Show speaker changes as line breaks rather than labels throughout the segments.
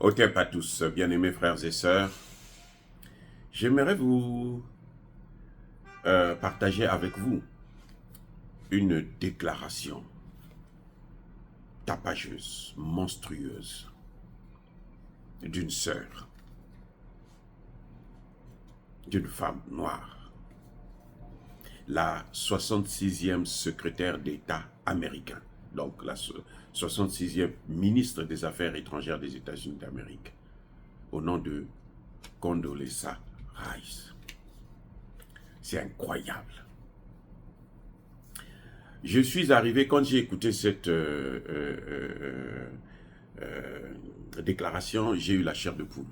Otep à tous, bien-aimés frères et sœurs. J'aimerais vous partager avec vous une déclaration tapageuse, monstrueuse d'une sœur, d'une femme noire, la 66e secrétaire d'État américain, donc la 66e ministre des Affaires étrangères des États-Unis d'Amérique, au nom de Condoleezza Rice. C'est incroyable. Je suis arrivé, quand j'ai écouté cette déclaration, j'ai eu la chair de poule.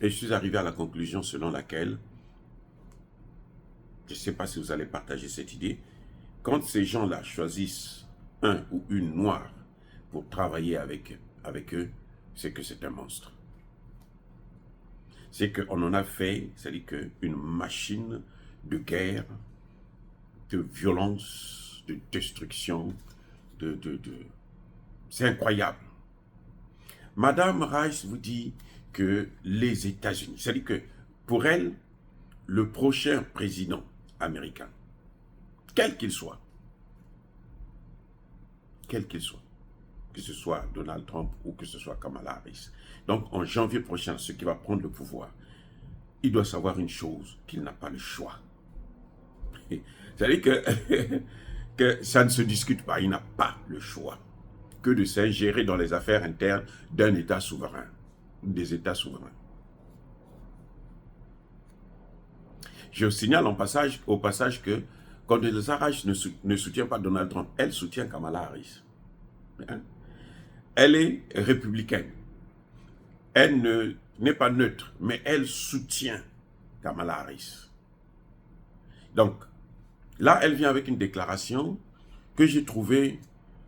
Et je suis arrivé à la conclusion selon laquelle, je ne sais pas si vous allez partager cette idée, quand ces gens-là choisissent un ou une noire pour travailler avec eux, c'est que c'est un monstre. C'est qu'on en a fait, c'est-à-dire qu'une machine de guerre, de violence, de destruction, c'est incroyable. Madame Rice vous dit que les États-Unis, c'est-à-dire que pour elle, le prochain président américain, quel qu'il soit, que ce soit Donald Trump ou que ce soit Kamala Harris, donc en janvier prochain, ce qui va prendre le pouvoir, il doit savoir une chose, qu'il n'a pas le choix. C'est-à-dire que ça ne se discute pas, il n'a pas le choix que de s'ingérer dans les affaires internes d'un État souverain, des États souverains. Je signale au passage que Condoleezza Rice ne soutient pas Donald Trump, elle soutient Kamala Harris. Hein? Elle est républicaine. Elle n'est pas neutre, mais elle soutient Kamala Harris. Donc, là, elle vient avec une déclaration que j'ai trouvée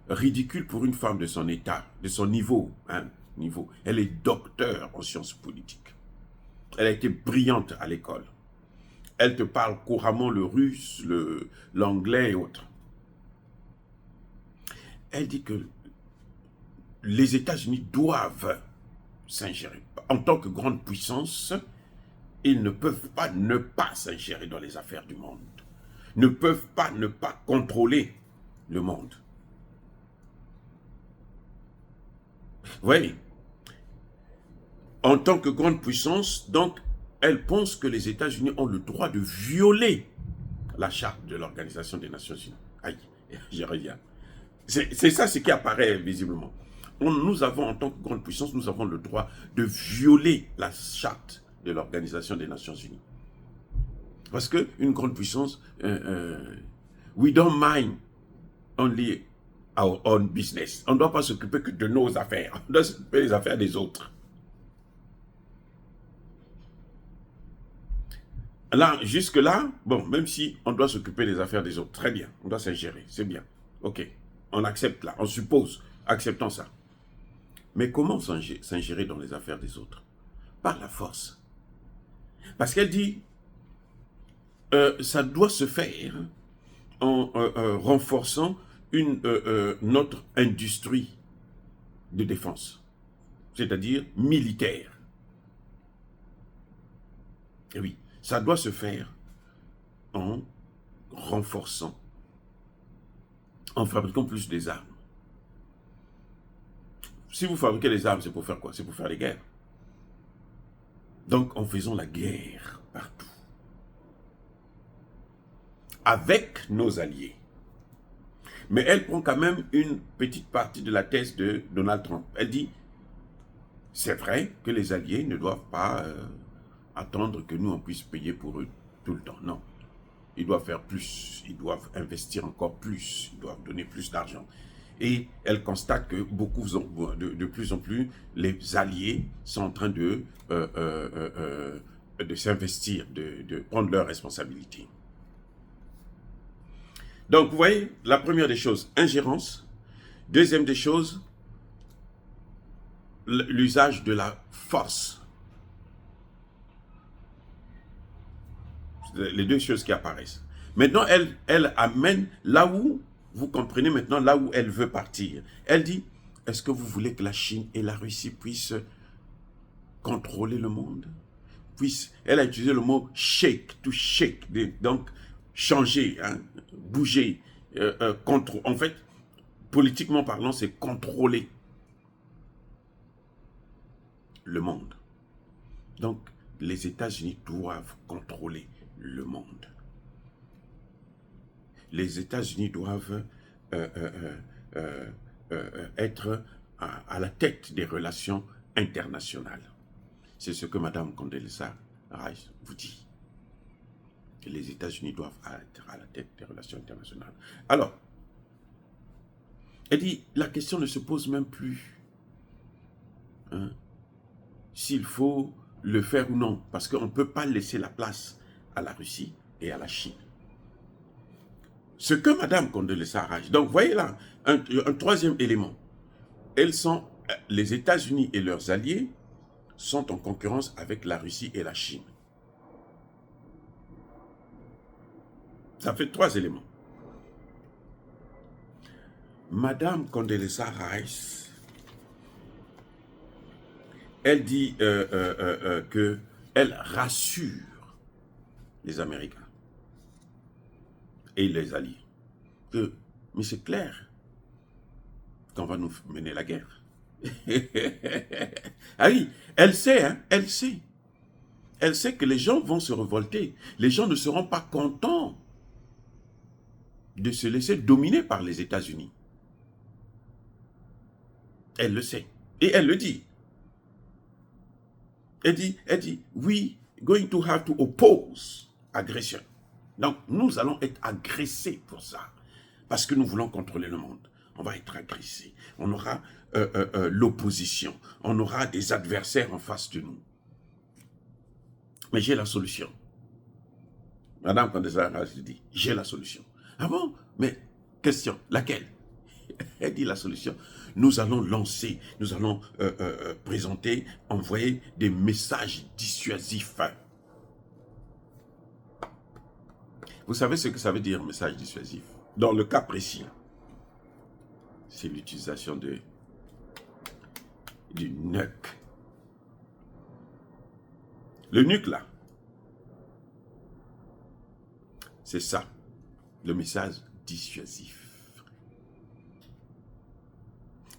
ridicule pour une femme de son état, de son niveau. Elle est docteure en sciences politiques. Elle a été brillante à l'école. Elle te parle couramment le russe, l'anglais et autres. Elle dit que les États-Unis doivent s'ingérer. En tant que grande puissance, ils ne peuvent pas ne pas s'ingérer dans les affaires du monde. Ne peuvent pas ne pas contrôler le monde. Oui. En tant que grande puissance, donc, elle pense que les États-Unis ont le droit de violer la charte de l'Organisation des Nations Unies. Aïe, j'y reviens. C'est ça ce qui apparaît visiblement. Nous avons, en tant que grande puissance, nous avons le droit de violer la charte de l'Organisation des Nations Unies. Parce qu'une grande puissance, we don't mind only our own business. On ne doit pas s'occuper que de nos affaires. On doit s'occuper des affaires des autres. Là, jusque-là, bon, même si on doit s'occuper des affaires des autres, très bien, on doit s'ingérer, c'est bien. Ok, on accepte là, on suppose, acceptons ça. Mais comment s'ingérer dans les affaires des autres? Par la force. Parce qu'elle dit, ça doit se faire en renforçant notre industrie de défense, c'est-à-dire militaire. Et oui, ça doit se faire en renforçant, en fabriquant plus des armes. Si vous fabriquez les armes, c'est pour faire quoi? C'est pour faire les guerres. Donc, en faisant la guerre partout. Avec nos alliés. Mais elle prend quand même une petite partie de la thèse de Donald Trump. Elle dit, c'est vrai que les alliés ne doivent pas attendre que nous, on puisse payer pour eux tout le temps. Non. Ils doivent faire plus, ils doivent investir encore plus, ils doivent donner plus d'argent. Et elle constate que de plus en plus, les alliés sont en train de s'investir, de prendre leurs responsabilités. Donc, vous voyez, la première des choses, ingérence. Deuxième des choses, l'usage de la force. Les deux choses qui apparaissent. Maintenant, elle amène là où, vous comprenez maintenant, là où elle veut partir. Elle dit, est-ce que vous voulez que la Chine et la Russie puissent contrôler le monde, puisse, elle a utilisé le mot shake, to shake, donc changer, hein, bouger, en fait, politiquement parlant, c'est contrôler le monde. Donc, les États-Unis doivent contrôler le monde. Les États-Unis doivent être à la tête des relations internationales. C'est ce que Mme Condoleezza Rice vous dit. Que les États-Unis doivent être à la tête des relations internationales. Alors, elle dit, la question ne se pose même plus. Hein, s'il faut le faire ou non, parce qu'on ne peut pas laisser la place à la Russie et à la Chine. Ce que Mme Condoleezza Rice, donc voyez là, un troisième élément, les États-Unis et leurs alliés sont en concurrence avec la Russie et la Chine. Ça fait 3 éléments. Mme Condoleezza Rice, elle dit qu'elle rassure les Américains et les alliés. Mais c'est clair qu'on va nous mener la guerre. Ah oui, elle sait, hein, elle sait. Elle sait que les gens vont se révolter. Les gens ne seront pas contents de se laisser dominer par les États-Unis. Elle le sait. Et elle le dit. Elle dit, we going to have to oppose agression. Donc, nous allons être agressés pour ça. Parce que nous voulons contrôler le monde. On va être agressés. On aura l'opposition. On aura des adversaires en face de nous. Mais j'ai la solution. Madame Condoleezza Rice dit, j'ai la solution. Ah bon? Mais, question, laquelle? Elle dit la solution. Nous allons lancer, nous allons présenter, envoyer des messages dissuasifs. Vous savez ce que ça veut dire, message dissuasif? Dans le cas précis, c'est l'utilisation du nuque. Le nuque, là, c'est ça, le message dissuasif.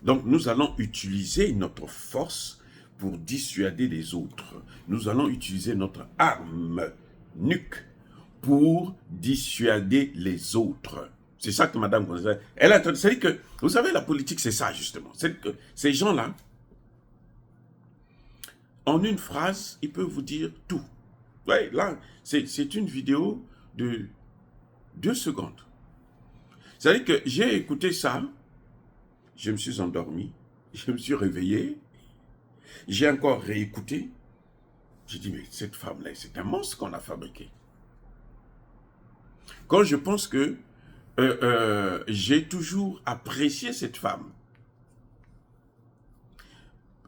Donc, nous allons utiliser notre force pour dissuader les autres. Nous allons utiliser notre arme nuque pour dissuader les autres. C'est ça que Mme Condoleezza, elle a... C'est-à-dire que, vous savez, la politique, c'est ça, justement. C'est que ces gens-là, en une phrase, ils peuvent vous dire tout. Ouais, là, c'est une vidéo de 2 secondes. C'est-à-dire que j'ai écouté ça, je me suis endormi, je me suis réveillé, j'ai encore réécouté. J'ai dit, mais cette femme-là, c'est un monstre qu'on a fabriqué. Quand je pense que j'ai toujours apprécié cette femme,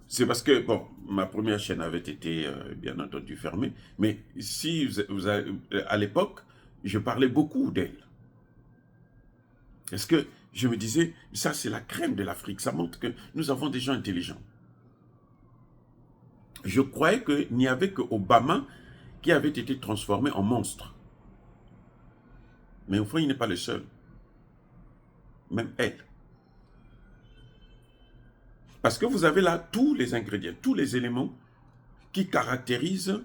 c'est parce que, bon, ma première chaîne avait été, bien entendu, fermée, mais si vous avez, à l'époque, je parlais beaucoup d'elle. Parce que je me disais, ça c'est la crème de l'Afrique, ça montre que nous avons des gens intelligents. Je croyais qu'il n'y avait que Obama qui avait été transformé en monstre. Mais au fond, il n'est pas le seul. Même elle. Parce que vous avez là tous les ingrédients, tous les éléments qui caractérisent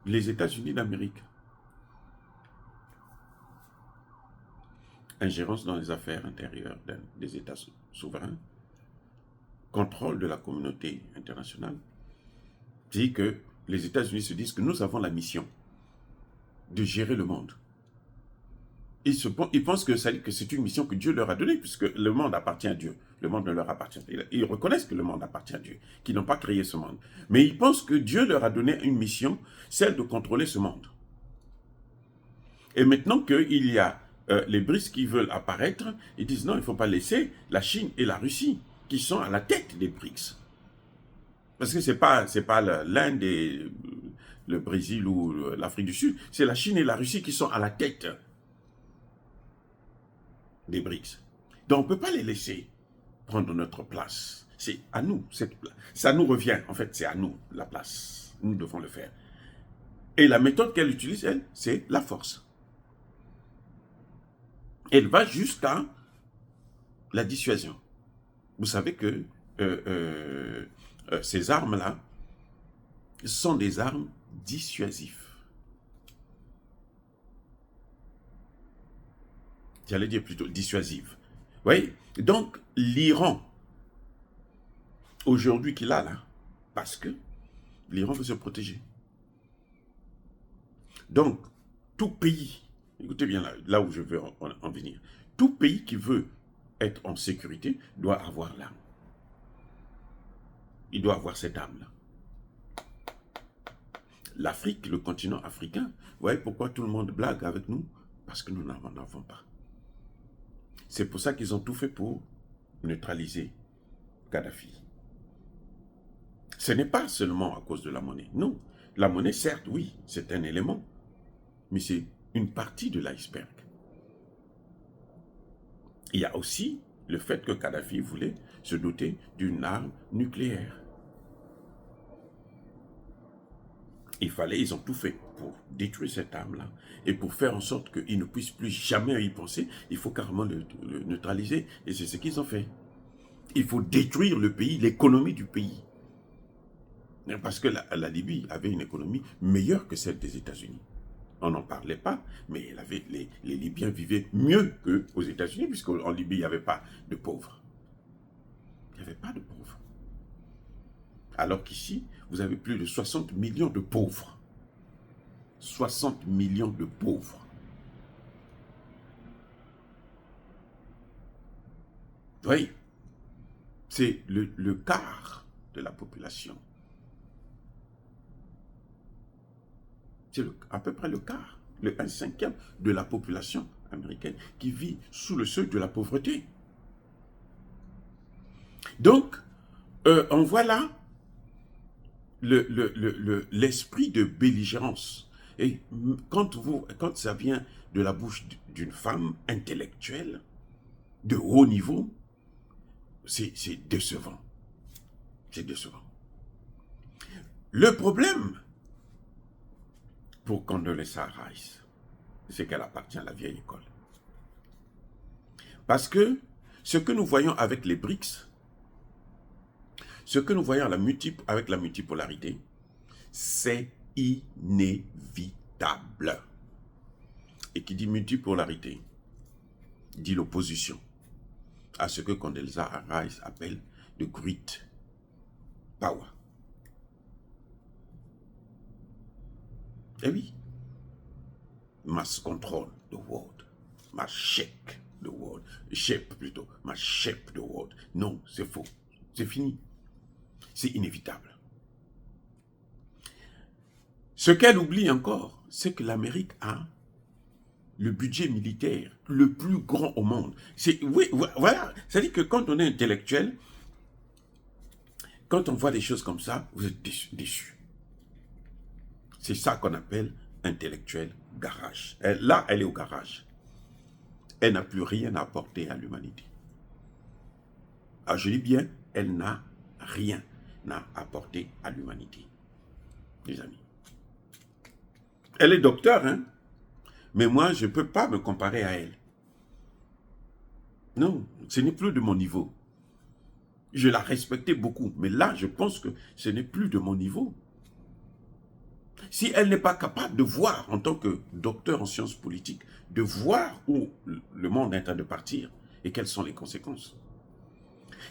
les États-Unis d'Amérique. Ingérence dans les affaires intérieures des États souverains, contrôle de la communauté internationale, dit que les États-Unis se disent que nous avons la mission de gérer le monde. Ils pensent que c'est une mission que Dieu leur a donnée, puisque le monde appartient à Dieu. Le monde ne leur appartient pas. Ils reconnaissent que le monde appartient à Dieu, qu'ils n'ont pas créé ce monde. Mais ils pensent que Dieu leur a donné une mission, celle de contrôler ce monde. Et maintenant qu'il y a les BRICS qui veulent apparaître, ils disent non, il ne faut pas laisser la Chine et la Russie qui sont à la tête des BRICS. Parce que ce n'est pas l'Inde et le Brésil ou l'Afrique du Sud, c'est la Chine et la Russie qui sont à la tête des BRICS. Donc on ne peut pas les laisser prendre notre place. C'est à nous, ça nous revient, en fait, c'est à nous la place. Nous devons le faire. Et la méthode qu'elle utilise, elle, c'est la force. Elle va jusqu'à la dissuasion. Vous savez que ces armes-là sont des armes dissuasives. J'allais dire plutôt dissuasives. Vous voyez? Donc, l'Iran, aujourd'hui qu'il a là, parce que l'Iran veut se protéger. Donc, tout pays, écoutez bien là où je veux en venir, tout pays qui veut être en sécurité doit avoir l'arme. Il doit avoir cette arme-là. L'Afrique, le continent africain, vous voyez pourquoi tout le monde blague avec nous? Parce que nous n'en avons pas. C'est pour ça qu'ils ont tout fait pour neutraliser Kadhafi. Ce n'est pas seulement à cause de la monnaie, non. La monnaie, certes, oui, c'est un élément, mais c'est une partie de l'iceberg. Il y a aussi le fait que Kadhafi voulait se doter d'une arme nucléaire. Ils ont tout fait pour détruire cette arme-là. Et pour faire en sorte qu'il ne puisse plus jamais y penser, il faut carrément le neutraliser. Et c'est ce qu'ils ont fait. Il faut détruire le pays, l'économie du pays. Parce que la Libye avait une économie meilleure que celle des États-Unis. On n'en parlait pas, mais les Libyens vivaient mieux qu'aux États-Unis, puisqu'en Libye, il n'y avait pas de pauvres. Il n'y avait pas de pauvres. Alors qu'ici, vous avez plus de 60 millions de pauvres. 60 millions de pauvres. Oui, c'est le quart de la population. C'est à peu près le quart, le 1/5 de la population américaine qui vit sous le seuil de la pauvreté. Donc, on voit là l'esprit de belligérance. Et quand ça vient de la bouche d'une femme intellectuelle, de haut niveau, c'est décevant. C'est décevant. Le problème pour Condoleezza Rice, c'est qu'elle appartient à la vieille école. Parce que ce que nous voyons avec les BRICS, ce que nous voyons avec la multipolarité, c'est inévitable. Et qui dit multipolarité, dit l'opposition à ce que Condoleezza Rice appelle le great power. Eh oui, must control the world, must shake the world, shape plutôt, must shape the world. Non, c'est faux, c'est fini, c'est inévitable. Ce qu'elle oublie encore, c'est que l'Amérique a le budget militaire le plus grand au monde. Oui, voilà, c'est-à-dire que quand on est intellectuel, quand on voit des choses comme ça, vous êtes déçu. C'est ça qu'on appelle intellectuel garage. Là, elle est au garage. Elle n'a plus rien à apporter à l'humanité. Ah, je dis bien, elle n'a rien à apporter à l'humanité, les amis. Elle est docteur, hein? Mais moi, je ne peux pas me comparer à elle. Non, ce n'est plus de mon niveau. Je la respectais beaucoup, mais là, je pense que ce n'est plus de mon niveau. Si elle n'est pas capable de voir, en tant que docteur en sciences politiques, de voir où le monde est en train de partir et quelles sont les conséquences.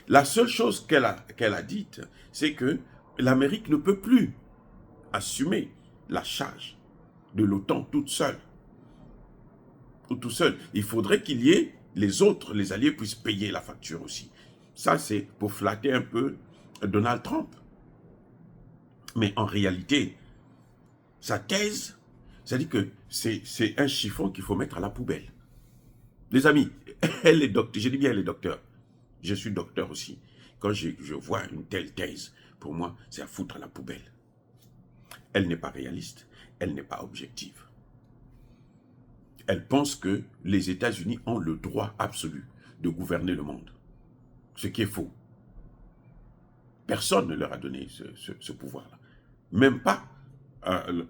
La seule chose qu'elle a dite, c'est que l'Amérique ne peut plus assumer la charge de l'OTAN toute seule. Ou tout seul. Il faudrait qu'il y ait les autres, les alliés puissent payer la facture aussi. Ça, c'est pour flatter un peu Donald Trump. Mais en réalité, sa thèse, c'est-à-dire que c'est un chiffon qu'il faut mettre à la poubelle. Les amis, elle est docteur, je dis bien elle est docteur. Je suis docteur aussi. Quand je vois une telle thèse, pour moi, c'est à foutre à la poubelle. Elle n'est pas réaliste, elle n'est pas objective. Elle pense que les États-Unis ont le droit absolu de gouverner le monde. Ce qui est faux. Personne ne leur a donné ce pouvoir-là. Même pas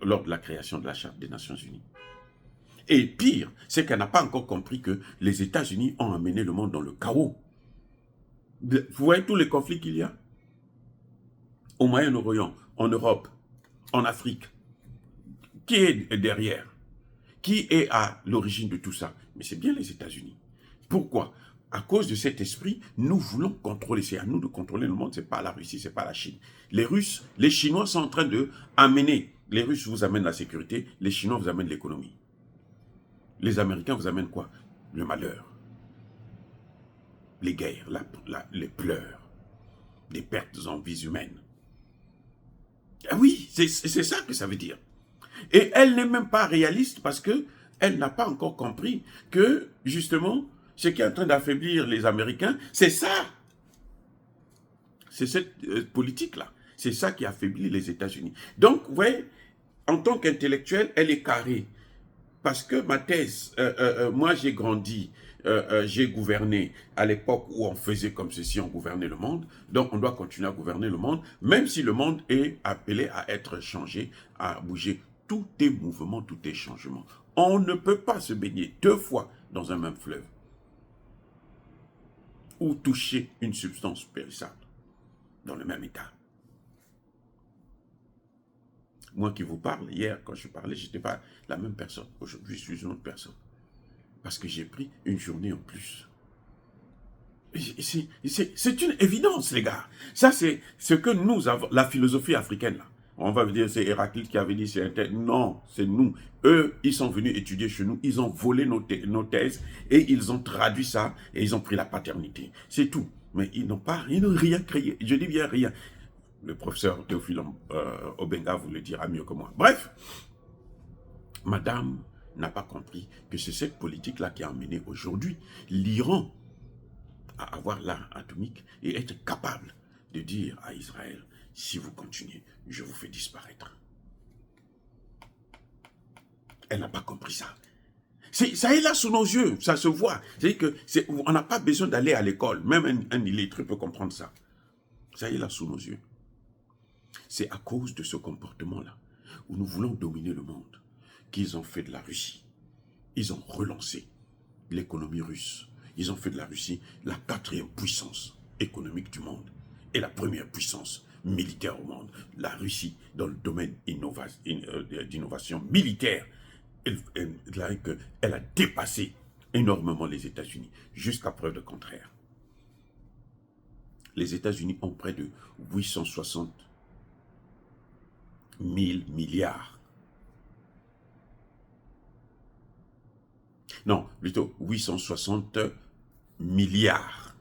lors de la création de la Charte des Nations Unies. Et pire, c'est qu'elle n'a pas encore compris que les États-Unis ont amené le monde dans le chaos. Vous voyez tous les conflits qu'il y a au Moyen-Orient, en Europe, en Afrique. Qui est derrière? Qui est à l'origine de tout ça? Mais c'est bien les États-Unis. Pourquoi? À cause de cet esprit, nous voulons contrôler. C'est à nous de contrôler le monde, ce n'est pas la Russie, ce n'est pas la Chine. Les Russes, les Chinois sont en train de amener. Les Russes vous amènent la sécurité, les Chinois vous amènent l'économie. Les Américains vous amènent quoi? Le malheur. Les guerres, les pleurs, les pertes en vies humaines. Ah oui, c'est ça que ça veut dire. Et elle n'est même pas réaliste parce qu'elle n'a pas encore compris que, justement, ce qui est en train d'affaiblir les Américains, c'est ça. C'est cette politique-là. C'est ça qui affaiblit les États-Unis. Donc, vous voyez, en tant qu'intellectuel, elle est carrée. Parce que ma thèse, moi j'ai grandi, j'ai gouverné à l'époque où on faisait comme ceci, on gouvernait le monde. Donc on doit continuer à gouverner le monde, même si le monde est appelé à être changé, à bouger. Tout est mouvement, tout est changement. On ne peut pas se baigner 2 fois dans un même fleuve ou toucher une substance périssable dans le même état. Moi qui vous parle, hier, quand je parlais, je n'étais pas la même personne. Aujourd'hui, je suis une autre personne. Parce que j'ai pris une journée en plus. C'est une évidence, les gars. Ça, c'est ce que nous avons, la philosophie africaine, là. On va dire, c'est Héraclite qui avait dit, c'est un tel. Non, c'est nous. Eux, ils sont venus étudier chez nous, ils ont volé nos thèses, et ils ont traduit ça, et ils ont pris la paternité. C'est tout. Mais ils n'ont rien créé. Je dis bien rien. Le professeur Théophile Obenga vous le dira mieux que moi. Bref, madame n'a pas compris que c'est cette politique-là qui a amené aujourd'hui l'Iran à avoir l'arme atomique et être capable de dire à Israël, si vous continuez, je vous fais disparaître. Elle n'a pas compris ça. Ça est là sous nos yeux, ça se voit. On n'a pas besoin d'aller à l'école, même un illettré peut comprendre ça. Ça est là sous nos yeux. C'est à cause de ce comportement-là, où nous voulons dominer le monde, qu'ils ont fait de la Russie. Ils ont relancé l'économie russe. Ils ont fait de la Russie la 4e puissance économique du monde et la 1re puissance militaire au monde. La Russie, dans le domaine d'innovation militaire, elle a dépassé énormément les États-Unis, jusqu'à preuve de contraire. Les États-Unis ont près de 860 000 milliards. Non, plutôt 860 milliards.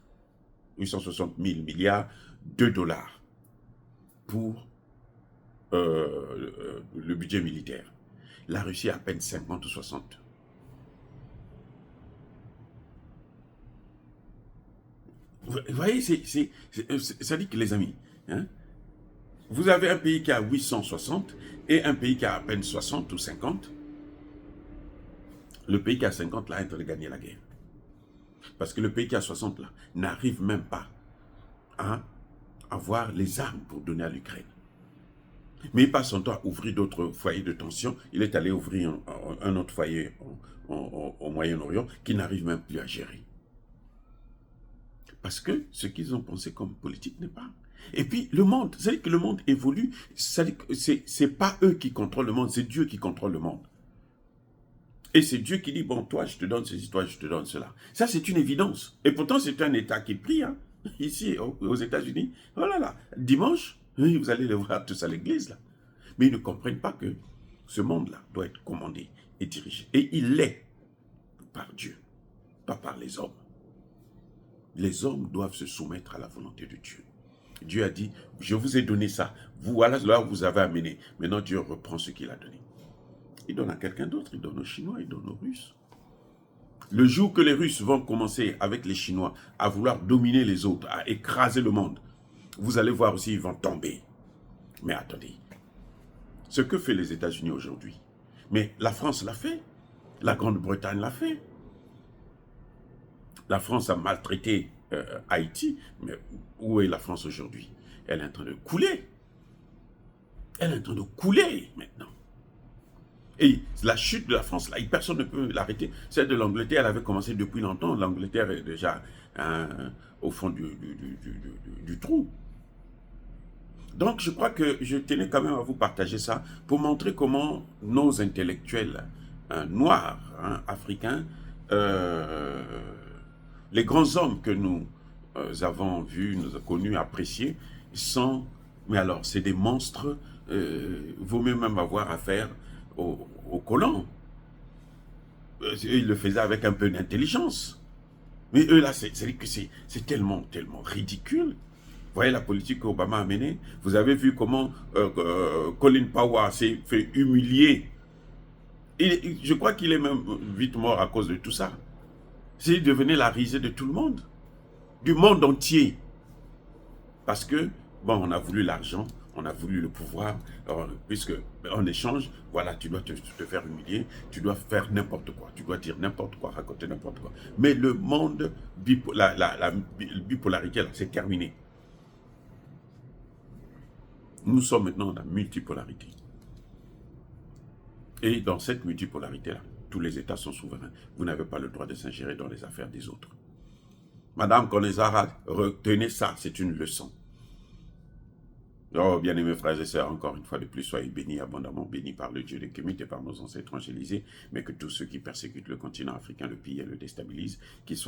860 000 milliards de dollars pour le budget militaire. La Russie a à peine 50 ou 60. Vous voyez, ça dit que les amis, hein, vous avez un pays qui a 860 et un pays qui a à peine 60 ou 50. Le pays qui a 50 là est en train de gagner la guerre. Parce que le pays qui a 60 là n'arrive même pas à avoir les armes pour donner à l'Ukraine. Mais il passe son temps à ouvrir d'autres foyers de tension. Il est allé ouvrir un autre foyer au Moyen-Orient qui n'arrive même plus à gérer. Parce que ce qu'ils ont pensé comme politique n'est pas. Et puis le monde, vous savez que le monde évolue, c'est pas eux qui contrôlent le monde, c'est Dieu qui contrôle le monde. Et c'est Dieu qui dit, bon, toi je te donne ceci, toi je te donne cela. Ça c'est une évidence. Et pourtant c'est un État qui prie, hein, ici aux États-Unis. Voilà là, dimanche, vous allez les voir tous à l'église là. Mais ils ne comprennent pas que ce monde-là doit être commandé et dirigé. Et il l'est par Dieu, pas par les hommes. Les hommes doivent se soumettre à la volonté de Dieu. Dieu a dit, je vous ai donné ça. Voilà là où vous avez amené. Maintenant, Dieu reprend ce qu'il a donné. Il donne à quelqu'un d'autre, il donne aux Chinois, il donne aux Russes. Le jour que les Russes vont commencer avec les Chinois à vouloir dominer les autres, à écraser le monde, vous allez voir aussi, ils vont tomber. Mais attendez, ce que fait les États-Unis aujourd'hui, mais la France l'a fait, la Grande-Bretagne l'a fait. La France a maltraité Haïti, mais où est la France aujourd'hui? elle est en train de couler. Elle est en train de couler maintenant. Et la chute de la France, là, personne ne peut l'arrêter. Celle de l'Angleterre, elle avait commencé depuis longtemps. L'Angleterre est déjà au fond du trou. Donc, je crois que je tenais quand même à vous partager ça pour montrer comment nos intellectuels noirs, africains, les grands hommes que nous avons vus, nous avons connus, appréciés, sont, mais alors, c'est des monstres, vaut mieux même avoir affaire aux colons. Ils le faisaient avec un peu d'intelligence. Mais eux, là, c'est tellement, tellement ridicule. Vous voyez la politique qu'Obama a menée. Vous avez vu comment Colin Powell s'est fait humilier. Je crois qu'il est même vite mort à cause de tout ça. C'est devenu la risée de tout le monde. Du monde entier. Parce que, bon, on a voulu l'argent, on a voulu le pouvoir, puisque en échange, voilà, tu dois te faire humilier, tu dois faire n'importe quoi, tu dois dire n'importe quoi, raconter n'importe quoi. Mais le monde, la bipolarité, c'est terminé. Nous sommes maintenant dans la multipolarité. Et dans cette multipolarité-là, tous les États sont souverains. Vous n'avez pas le droit de s'ingérer dans les affaires des autres. Madame Konezara, retenez ça, c'est une leçon. Oh, bien-aimés frères et sœurs, encore une fois de plus, soyez bénis, abondamment bénis par le Dieu de Kémit et par nos ancêtres angélisés, mais que tous ceux qui persécutent le continent africain, le pillent et le déstabilisent, qu'ils soient